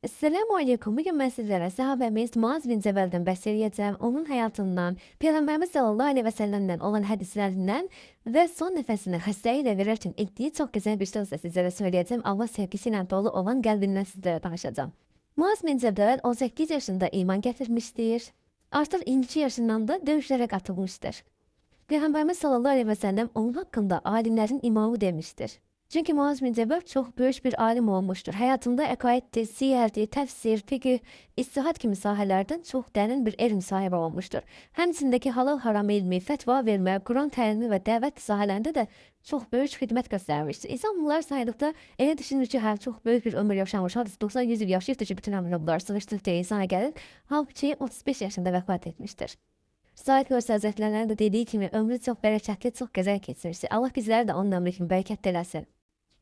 Esselamu Aleyküm. Bugün mən sizlərə Səhabəmiz Muaz bin Cəbəldən bəhs eləyəcəm. Onun həyatından, Peyğəmbərimiz sallallahu əleyhi və səlləmdən olan hədislərindən və son nəfəsini xəstəyi ilə verərkən etdiyi çox gözəl bir söz də sizlərə söyləyəcəm. Allah sevgisi ilə dolu olan qəlbindən sizlərə danışacağam. Muaz bin Cəbəl 18 yaşında iman gətirmişdir. Artıq 22 yaşından da döyüşlərə qatılmışdır. Peyğəmbərimiz sallallahu əleyhi və səlləm onun haqqında alimlərin imamı demişdir. Çünki Muaz bin Cəbəl çox böyük bir alim olmuşdur. Həyatında əqaiddir, siyərdir, təfsir, fiqh, istihat kimi sahələrdən çox dərin bir elm sahibi olmuşdur. Həmçindəki halal haram elmi, fətva vermə, Quran təlimi və dəvət sahələrində də çox böyük xidmət göstərmişdir. İnsan bunlar saydıqda elə düşünür ki, hə, çox böyük bir ömür yaşamış, 90-100 il yaşayıbdır ki, bütün ömrünü bunlar sığışdırıb insana gəlir. Halbuki 35 yaşında vəfat etmişdir. Said Nursi Həzrətlərinin də dediyi kimi ömrü çox bərəkətli, çox gözəl keçirmişdir. Allah bizləri də onun ömrü kimi bərəkətli eləsin.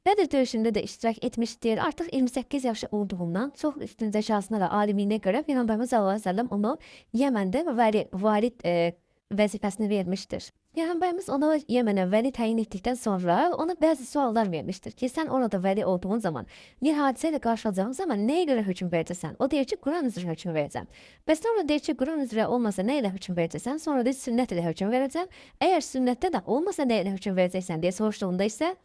Bədir döyüşündə də iştirak etmişdir. Artıq 28 yaşı olduğundan çox üstün zəkasına və alimliyinə görə Peyğəmbərimiz sallallahu əleyhi və səlləm onu Yəməndə valid vəzifəsini vermişdir. Peyğəmbərimiz ona Yəmənə vəli təyin etdikdən sonra ona bəzi suallar vermişdir ki, sən orada vəli olduğun zaman, bir hadisə ilə qarşılaşacağın zaman nəyə görə hökm verəcəksən? O deyir ki, Quran üzrə hökm verəcəm. Bəs sonra deyir ki, Quran üzrə olmasa nə ilə hökm verəcəksən? Sonra deyir, sünnət ilə hökm verəcəm. Əgər sünnətdə də olmasa nə ilə hökm verəcəksən deyə soruşduğunda isə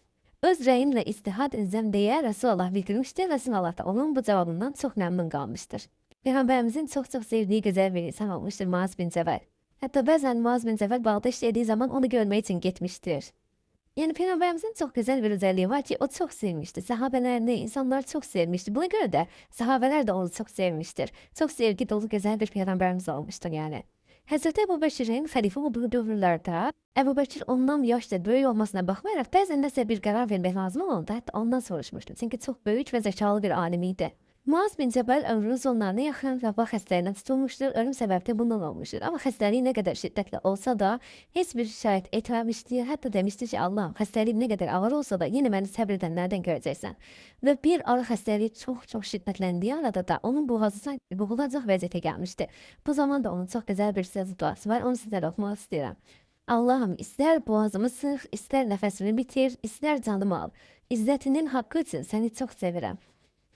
öz rəyinlə istihad edəcəm deyə Rəsulullah bildirmişdir. Rəsulullah da onun bu cavabından çox məmnun qalmışdır. Peyğəmbərimizin çox-çox sevdiyi gözəl bir insan olmuşdur Muaz bin Cəbəl. Hətta bəzən Muaz bin Cəbəl bağda işlədiyi zaman onu görmək üçün getmişdir. Yəni Peyğəmbərimizin çox gözəl bir özelliği var ki, o çox sevmişdi. Səhabələrini, insanları çox sevmişdi. Buna görə də səhabələr də onu çox sevmişdir. Çox sevgi dolu gözəl bir Peyğəmbərimiz olmuşdur yəni. Həzrəti Əbu Bəkirin xəlifə olduğu dövrlərdə Əbu Bəkir ondan yaşca böyük olmasına baxmayaraq bəzən nəsə bir qərar vermək lazım olanda hətta ondan soruşmuşdu. Çünki çox böyük və zəkalı bir alim idi. Muaz bin Cəbəl ömrünün sonlarına yaxın vəba xəstəliyinə tutulmuşdur. Ölüm səbəbi də bundan olmuşdur. Amma xəstəliyi nə qədər şiddətli olsa da heç bir şikayət etməmişdir. Hətta demişdir ki, Allahım, xəstəliyim nə qədər ağır olsa da yenə məni səbr edənlərdən görəcəksən. Və bir ara xəstəliyi çox şiddətləndiyi arada da onun boğazı sanki boğulacaq vəziyyətə gəlmişdi. Bu zaman da onun çox gözəl bir söz duası var. Onu sizlərə oxumaq istəyirəm. Allahım, istər boğazımı sıx, istər nəfəsimi bitir, istər canımı al. İzzətinin haqqı üçün səni çox sevirəm.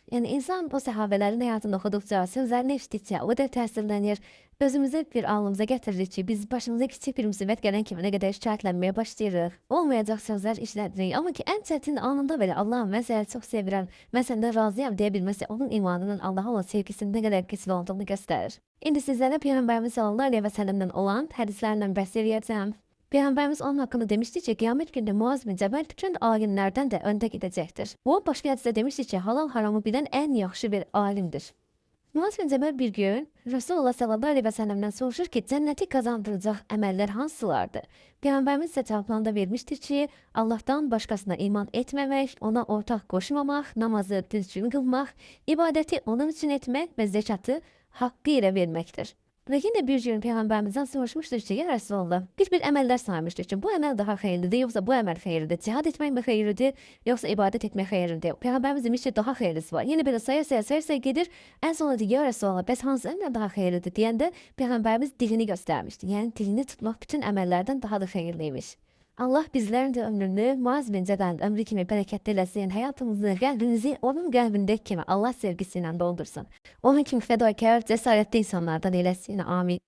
Yəni insan bu səhabələrin həyatını oxuduqca, sözlərini eşitdikcə o da təsirlənir. Özümüzü bir alnımıza gətiririk ki, biz başımıza kiçik bir müsibət gələn kimi nə qədər şikayətlənməyə başlayırıq. Olmayacaq sözlər işlədirik. Amma ki, ən çətin anında belə Allahım, mən səni çox sevirəm, mən səndən razıyam deyə bilməsi onun imanının Allaha olan sevgisinin nə qədər güclü olduğunu göstərir. İndi sizlərə Peyğəmbərimiz sallallahu əleyhi və səlləmdən olan hədislərlə bəhs edəcəm. Peyğəmbərimiz onun haqqında demişdi ki, qiyamət günündə Muaz bin Cəbəl bütün alimlərdən də öndə gedəcəkdir. O, başqa hədisdə demişdi ki, halal haramı bilən ən yaxşı bir alimdir. Muaz bin Cəbəl bir gün Rasulullah sallallahu əleyhi və səlləmdən soruşur ki, cənnəti qazandıracaq əməllər hansılardır? Peyğəmbərimiz isə cavablarında vermişdir ki, Allahdan başqasına iman etməmək, ona ortaq qoşmamaq, namazı düzgün qılmaq, ibadəti onun üçün etmək və zəkatı haqqı ilə verməkdir. Və yenə bir gün Peyğəmbərimizdən soruşmuşdur ki, ya Rəsulullah, bir əməllər saymışdır ki, bu əməl daha xeyirlidir, yoxsa bu əməl xeyirlidir, cihad etmək mi xeyirlidir, yoxsa ibadət etmək xeyirlidir. Peyğəmbərimiz demiş ki, daha xeyirlisi var. Yenə belə saya gedir, ən sonra deyir, ya Rəsulullah, bəs hansı əməl daha xeyirlidir deyəndə Peyğəmbərimiz dilini göstərmişdi. Yəni dilini tutmaq bütün əməllərdən daha da xeyirliymiş. Allah bizlərin də ömrünü Muaz bin Cəbəlin ömrü kimi bərəkətli eləsin, həyatımızı, qəlbimizi onun qəlbindəki kimi Allah sevgisi ilə doldursun. Onun kimi fədakar, cəsarətli insanlardan eləsin. Amin.